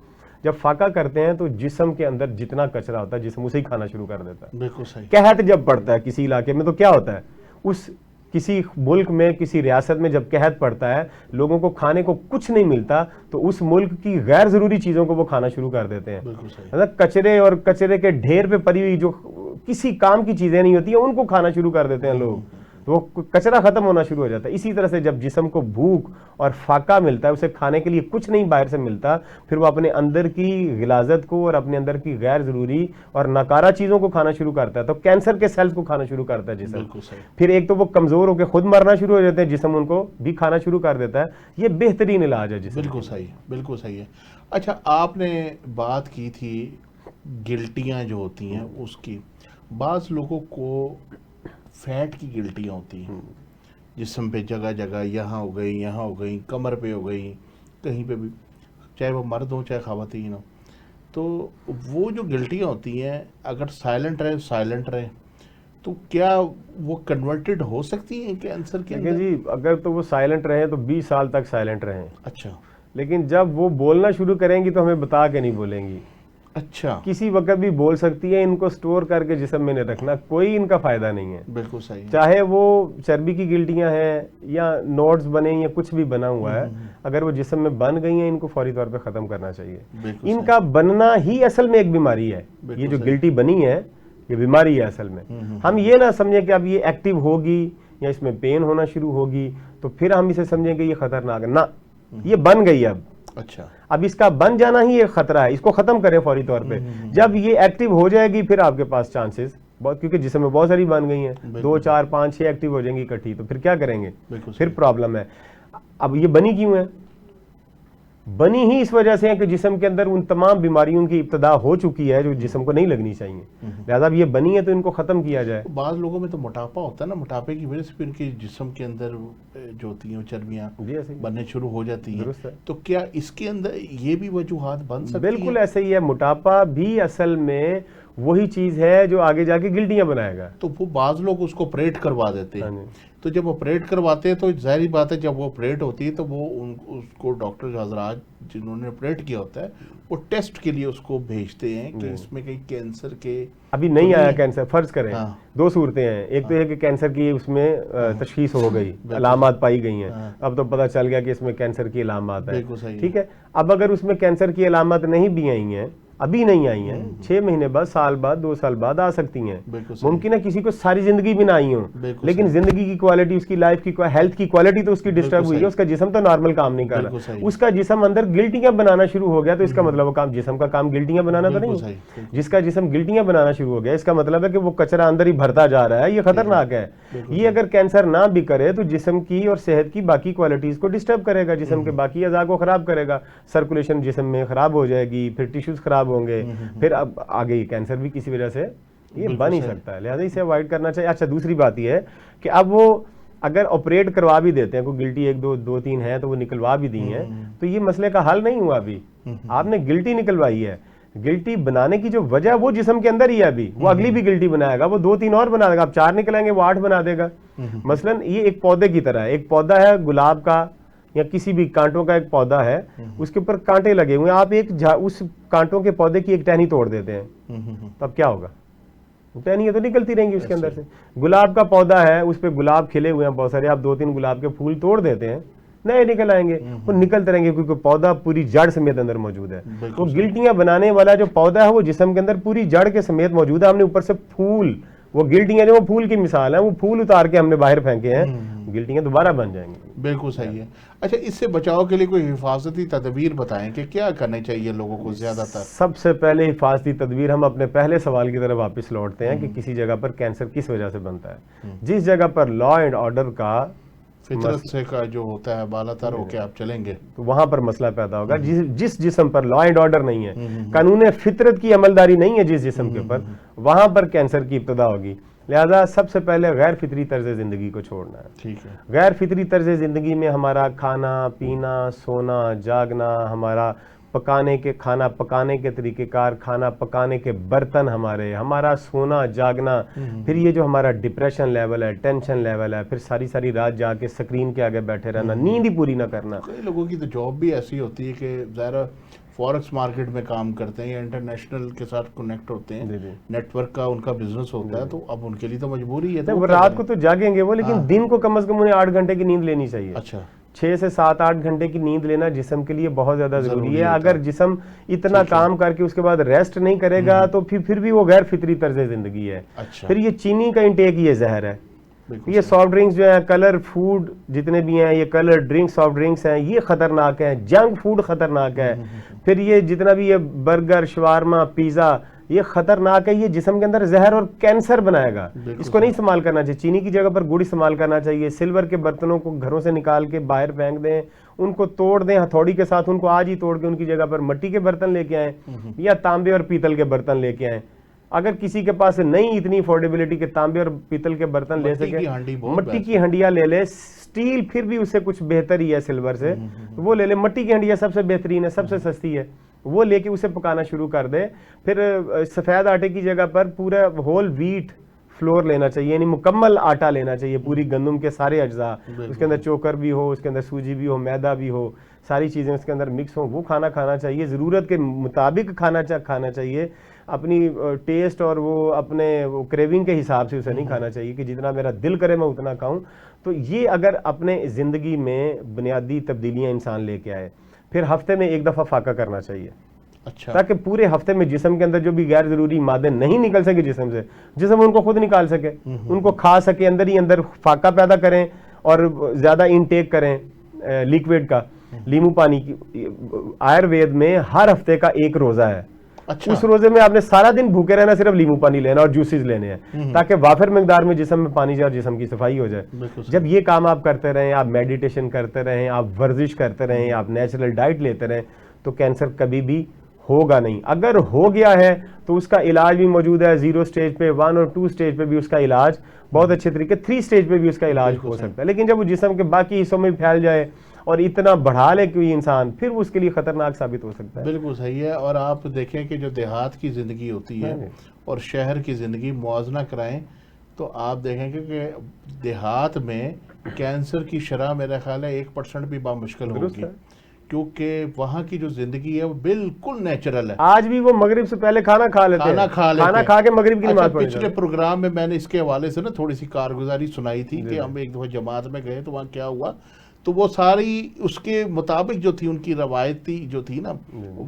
جب فاقہ کرتے ہیں تو جسم کے اندر جتنا کچرا ہوتا ہے جسم اسے ہی کھانا شروع کر دیتا ہے. بالکل صحیح. قحط جب پڑتا ہے کسی علاقے میں تو کیا ہوتا ہے, اس کسی ملک میں کسی ریاست میں جب قحط پڑتا ہے, لوگوں کو کھانے کو کچھ نہیں ملتا, تو اس ملک کی غیر ضروری چیزوں کو وہ کھانا شروع کر دیتے ہیں. بالکل صحیح. مطلب کچرے اور کچرے کے ڈھیر پہ پڑی ہوئی جو کسی کام کی چیزیں نہیں ہوتی ہیں ان کو کھانا شروع کر دیتے ہیں لوگ, تو وہ کچرا ختم ہونا شروع ہو جاتا ہے. اسی طرح سے جب جسم کو بھوک اور فاقہ ملتا ہے, اسے کھانے کے لیے کچھ نہیں باہر سے ملتا, پھر وہ اپنے اندر کی غلاظت کو اور اپنے اندر کی غیر ضروری اور ناکارہ چیزوں کو کھانا شروع کرتا ہے. تو کینسر کے سیلز کو کھانا شروع کرتا ہے جسم. بالکل صحیح. پھر ایک تو وہ کمزور ہو کے خود مرنا شروع ہو جاتے ہیں, جسم ان کو بھی کھانا شروع کر دیتا ہے. یہ بہترین علاج ہے جسم. بالکل صحیح, بالکل صحیح ہے. اچھا, آپ نے بات کی تھی گلٹیاں جو ہوتی ہیں اس کی. بعض لوگوں کو فیٹ کی گلٹیاں ہوتی ہیں جسم پہ, جگہ جگہ, یہاں ہو گئی, یہاں ہو گئی, کمر پہ ہو گئی, کہیں پہ بھی, چاہے وہ مرد ہوں چاہے خواتین ہوں. تو وہ جو گلٹیاں ہوتی ہیں اگر سائلنٹ رہے تو کیا وہ کنورٹڈ ہو سکتی ہیں کینسر کے اندر؟ جی اگر تو وہ سائلنٹ رہیں تو 20 سال تک سائلنٹ رہیں. اچھا. لیکن جب وہ بولنا شروع کریں گی تو ہمیں بتا کے نہیں بولیں گی. اچھا. کسی وقت بھی بول سکتی ہے. ان کو سٹور کر کے جسم میں نہیں رکھنا, کوئی ان کا فائدہ نہیں ہے. بالکل صحیح. چاہے وہ چربی کی گلٹیاں ہیں یا نوڈز بنے یا کچھ بھی بنا ہوا ہے, اگر وہ جسم میں بن گئی ہیں ان کو فوری طور پہ ختم کرنا چاہیے. ان کا بننا ہی اصل میں ایک بیماری ہے. یہ جو گلٹی بنی ہے یہ بیماری ہے اصل میں. ہم یہ نہ سمجھیں کہ اب یہ ایکٹیو ہوگی یا اس میں پین ہونا شروع ہوگی تو پھر ہم اسے سمجھیں کہ یہ خطرناک ہے. نہ, یہ بن گئی اب. اچھا. اب اس کا بن جانا ہی ایک خطرہ ہے, اس کو ختم کریں فوری طور پہ. جب یہ ایکٹیو ہو جائے گی پھر آپ کے پاس چانسز بہت, کیونکہ جسم میں بہت ساری بن گئی ہیں, 2 4 5 6 ایکٹیو ہو جائیں گی اکٹھی, تو پھر کیا کریں گے, پھر پرابلم ہے. اب یہ بنی کیوں ہے؟ بنی ہی اس وجہ سے ہے کہ جسم کے اندر ان تمام بیماریوں کی ابتدا ہو چکی ہے جو جسم کو نہیں لگنی چاہیے. لہذا اب یہ بنی ہے تو ان کو ختم کیا جائے. بعض لوگوں میں تو موٹاپا ہوتا ہے نا, موٹاپے کی وجہ سے پھر ان کے جسم کے اندر جو ہوتی ہیں چربیاں بننے شروع ہو جاتی ہیں. تو کیا اس کے اندر یہ بھی وجوہات بن سکتی ہیں؟ بالکل ایسے ہی ہے. موٹاپا بھی اصل میں وہی چیز ہے جو آگے جا کے گلٹیاں بنائے گا. تو وہ بعض لوگ اس کو آپریٹ کروا دیتے ہیں. تو جب آپریٹ کرواتے ہیں تو ظاہری بات ہے جب وہ آپریٹ ہوتی ہے تو وہ اس کو ڈاکٹر حضرات جنہوں نے آپریٹ کیا ہوتا ہے وہ ٹیسٹ کے لیے اس کو بھیجتے ہیں کہ اس میں کہیں کینسر کے ابھی نہیں آیا کینسر. فرض کریں 2 صورتیں ہیں. ایک تو یہ کہ کینسر کی اس میں تشخیص ہو گئی, علامات پائی گئی ہیں, اب تو پتہ چل گیا کہ اس میں کینسر کی علامات ہیں. ٹھیک ہے. اب اگر اس میں کینسر کی علامات نہیں بھی آئی ہیں, ابھی نہیں آئی ہیں, 6 مہینے بعد, سال بعد, 2 سال بعد آ سکتی ہیں. ممکن ہے کسی کو ساری زندگی بھی نہ آئی ہوں, لیکن زندگی کی کوالٹی, اس کی لائف کی ہیلتھ کی کوالٹی تو اس کی ڈسٹرب ہوئی ہے. اس کا جسم تو نارمل کام نہیں کر رہا, اس کا جسم اندر گلٹیاں بنانا شروع ہو گیا. تو اس کا مطلب وہ کام, جسم کا کام گلٹیاں بنانا تو نہیں. جس کا جسم گلٹیاں بنانا شروع ہو گیا اس کا مطلب ہے کہ وہ کچرا اندر ہی بھرتا جا رہا ہے. یہ خطرناک ہے. یہ اگر کینسر نہ بھی کرے تو جسم کی اور صحت کی باقی کوالٹیز کو ڈسٹرب کرے گا, جسم کے باقی اعضاء کو خراب کرے گا. سرکولیشن جسم میں خراب ہو جائے گی, پھر ٹیشوز خراب ہوں گے, پھر اب آگے کینسر بھی کسی وجہ سے یہ بن ہی سکتا ہے. لہٰذا اسے اوائڈ کرنا چاہیے. اچھا, دوسری بات یہ ہے کہ اب وہ اگر آپریٹ کروا بھی دیتے ہیں, کوئی گلٹی 1 2 3 ہے تو وہ نکلوا بھی دی ہیں, تو یہ مسئلے کا حل نہیں ہوا. ابھی آپ نے گلٹی نکلوائی ہے, گلٹی بنانے کی جو وجہ وہ جسم کے اندر ہی ہے. ابھی وہ اگلی بھی گلٹی بنائے گا, وہ 2 3 اور بنا دے گا. اب 4 نکلیں گے وہ 8 بنا دے گا. مثلا یہ ایک پودے کی طرح ہے. ایک پودا ہے گلاب کا یا کسی بھی کانٹوں کا ایک پودا ہے, اس کے اوپر کانٹے لگے ہوئے ہیں, آپ ایک اس کانٹوں کے پودے کی ایک ٹہنی توڑ دیتے ہیں, تب کیا ہوگا؟ ٹہنیاں تو نکلتی رہیں گی اس کے اندر سے. گلاب کا پودا ہے, اس پہ گلاب کھلے ہوئے ہیں بہت سارے, آپ 2 3 گلاب کے پھول توڑ دیتے ہیں, نئے نکل آئیں گے. وہ نکلتے رہیں گے کیونکہ پودا پوری جڑ سمیت اندر موجود ہے. وہ گلٹیاں بنانے والا جو پودا ہے وہ جسم کے اندر پوری جڑ کے سمیت موجود ہے. ہم نے اوپر سے پھول, وہ گلٹیاں جو وہ پھول کی مثال ہے, وہ پھول اتار کے ہم نے باہر پھینکے ہیں, گلٹیاں دوبارہ بن جائیں گی. بالکل صحیح ہے. اچھا, اس سے بچاؤ کے لیے کوئی حفاظتی تدبیر بتائیں کہ کیا کرنے چاہیے لوگوں کو زیادہ تر؟ سب سے پہلے حفاظتی تدبیر, ہم اپنے پہلے سوال کی طرف واپس لوٹتے ہیں کہ کسی جگہ پر کینسر کس وجہ سے بنتا ہے. جس جگہ پر لا اینڈ آرڈر کا فطرت سے کا جو ہوتا ہے بالا تر ہو کے آپ چلیں گے تو وہاں پر مسئلہ پیدا ہوگا. جس جسم پر لا اینڈ آرڈر نہیں ہے, قانون فطرت کی عملداری نہیں ہے جس جسم کے اوپر, وہاں پر کینسر کی ابتدا ہوگی. لہذا سب سے پہلے غیر فطری طرز زندگی کو چھوڑنا ہے. ٹھیک ہے. غیر فطری طرز زندگی میں ہمارا کھانا پینا سونا جاگنا, ہمارا کھانا پکانے کے طریقہ کار, کھانا پکانے کے برتن, ہمارا سونا جاگنا, پھر یہ جو ہمارا ڈپریشن لیول ہے, ٹینشن لیول ہے, پھر ساری رات جا کے سکرین کے آگے بیٹھے رہنا, نیند ہی پوری نہ کرنا. کئی لوگوں کی تو جاب بھی ایسی ہوتی ہے کہ ظاہر فورکس مارکیٹ میں کام کرتے ہیں یا انٹرنیشنل کے ساتھ کنیکٹ ہوتے ہیں, نیٹ ورک کا ان کا بزنس ہوتا ہے, تو اب ان کے لیے تو مجبوری ہے. وہ رات کو تو جاگیں گے وہ, لیکن دن کو کم از کم انہیں 8 گھنٹے کی نیند لینی چاہیے. اچھا. 6 سے 7-8 گھنٹے کی نیند لینا جسم کے لیے بہت زیادہ ضروری ہے. اگر جسم اتنا کام کر کے اس کے بعد ریسٹ نہیں کرے گا تو پھر بھی وہ غیر فطری طرز زندگی ہے. پھر یہ چینی کا انٹیک یہ زہر ہے. یہ سافٹ ڈرنکس جو ہیں, کلر فوڈ جتنے بھی ہیں, یہ کلر ڈرنکس سافٹ ڈرنکس ہیں, یہ خطرناک ہیں. جنک فوڈ خطرناک ہے. پھر یہ جتنا بھی یہ برگر شوارما پیزا یہ خطرناک ہے. یہ جسم کے اندر زہر اور کینسر بنائے گا. اس کو نہیں استعمال کرنا چاہیے. چینی کی جگہ پر گڑ استعمال کرنا چاہیے. سلور کے برتنوں کو گھروں سے نکال کے باہر پھینک دیں, ان کو توڑ دیں ہتھوڑی کے ساتھ, ان کو آج ہی توڑ کے ان کی جگہ پر مٹی کے برتن لے کے آئیں یا تانبے اور پیتل کے برتن لے کے آئیں. اگر کسی کے پاس نہیں اتنی افورڈیبلٹی کے تانبے اور پیتل کے برتن لے سکے, مٹی کی ہنڈیاں لے لے. سٹیل پھر بھی اس سے کچھ بہتر ہی ہے سلور سے, وہ لے لے. مٹی کی ہنڈیاں سب سے بہترین ہے, سب سے سستی ہے, وہ لے کے اسے پکانا شروع کر دے. پھر سفید آٹے کی جگہ پر پورا ہول ویٹ فلور لینا چاہیے, یعنی مکمل آٹا لینا چاہیے, پوری گندم کے سارے اجزاء, اس کے اندر چوکر بھی ہو, اس کے اندر سوجی بھی ہو, میدا بھی ہو, ساری چیزیں اس کے اندر مکس ہوں. وہ کھانا کھانا چاہیے, ضرورت کے مطابق کھانا چاہیے. اپنی ٹیسٹ اور وہ اپنے کریونگ کے حساب سے اسے نہیں کھانا چاہیے کہ جتنا میرا دل کرے میں اتنا کھاؤں. تو یہ اگر اپنے زندگی میں بنیادی تبدیلیاں انسان لے کے آئے, پھر ہفتے میں 1 دفعہ فاقہ کرنا چاہیے. اچھا. تاکہ پورے ہفتے میں جسم کے اندر جو بھی غیر ضروری مادے نہیں نکل سکے جسم سے, جسم ان کو خود نکال سکے, ان کو کھا سکے, اندر ہی اندر فاقہ پیدا کریں اور زیادہ انٹیک کریں لیکوڈ کا. لیمو پانی کی آیوروید میں ہر ہفتے کا 1 روزہ ہے. اس روزے میں آپ نے سارا دن بھوکے رہنا, صرف لیمو پانی لینا اور جوسز لینے ہیں تاکہ وافر مقدار میں جسم میں پانی جائے اور جسم کی صفائی ہو جائے. جب یہ کام آپ کرتے رہیں, آپ میڈیٹیشن کرتے رہیں, آپ ورزش کرتے رہیں, آپ نیچرل ڈائٹ لیتے رہیں, تو کینسر کبھی بھی ہوگا نہیں. اگر ہو گیا ہے تو اس کا علاج بھی موجود ہے. 0 سٹیج پہ, 1 اور 2 سٹیج پہ بھی اس کا علاج بہت اچھے طریقے, 3 سٹیج پہ بھی اس کا علاج ہو سکتا ہے. لیکن جب وہ جسم کے باقی حصوں میں پھیل جائے اور اتنا بڑھا لے کوئی انسان, پھر اس کے لیے خطرناک ثابت ہو سکتا ہے. بالکل صحیح ہے. اور آپ دیکھیں کہ جو دیہات کی زندگی ہوتی ہے اور شہر کی زندگی موازنہ کرائیں تو آپ دیکھیں کہ دیہات میں کینسر کی شرح میرا خیال ہے 1% بھی بامشکل ہوگی, کیونکہ وہاں کی جو زندگی ہے وہ بالکل نیچرل ہے. آج بھی وہ مغرب سے پہلے کھانا کھا لیتے ہیں, کھانا کھا کے مغرب کی نماز پڑھتے ہیں. پچھلے پروگرام میں میں نے اس کے حوالے سے نا تھوڑی سی کارگزاری سنائی تھی کہ ہم ایک دفعہ جماعت میں گئے تو وہاں کیا ہوا, تو وہ ساری اس کے مطابق جو تھی ان کی روایتی جو تھی نا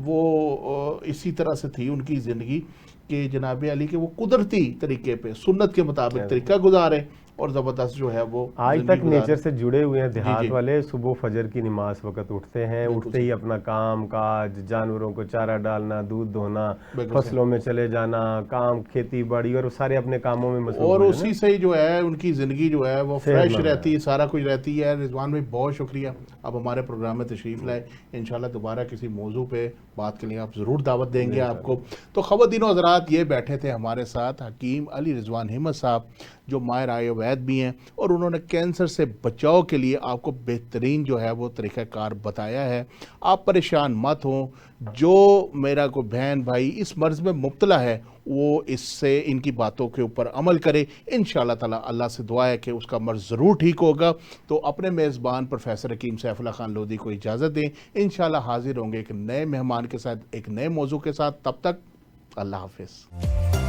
وہ اسی طرح سے تھی ان کی زندگی کہ جناب علی کہ وہ قدرتی طریقے پہ سنت کے مطابق طریقہ گزارے اور زبردست جو ہے وہ آج تک نیچر سے جڑے ہوئے ہیں. دیہات والے صبح فجر کی نماز وقت اٹھتے ہیں, اٹھتے ہی اپنا کام کاج, جانوروں کو چارہ ڈالنا, دودھ دھونا, فصلوں میں چلے جانا, کام کھیتی باڑی اور سارے اپنے کاموں میں مصروف, اور اسی سے ہی جو ہے ان کی زندگی جو ہے وہ فریش رہتی ہے, سارا کچھ رہتی ہے. رضوان بھائی بہت شکریہ, اب ہمارے پروگرام میں تشریف لائے. انشاءاللہ دوبارہ کسی موضوع پہ بات کے لیے آپ ضرور دعوت دیں گے آپ کو. تو خواتین و حضرات, یہ بیٹھے تھے ہمارے ساتھ حکیم علی رضوان ہمت صاحب جو ماہر آیوروید بھی ہیں, اور انہوں نے کینسر سے بچاؤ کے لیے آپ کو بہترین جو ہے وہ طریقہ کار بتایا ہے. آپ پریشان مت ہوں. جو میرا کوئی بہن بھائی اس مرض میں مبتلا ہے وہ اس سے ان کی باتوں کے اوپر عمل کرے. انشاءاللہ تعالی اللہ سے دعا ہے کہ اس کا مرض ضرور ٹھیک ہوگا. تو اپنے میزبان پروفیسر حکیم سیف اللہ خان لودھی کو اجازت دیں. انشاءاللہ حاضر ہوں گے ایک نئے مہمان کے ساتھ, ایک نئے موضوع کے ساتھ. تب تک اللہ حافظ.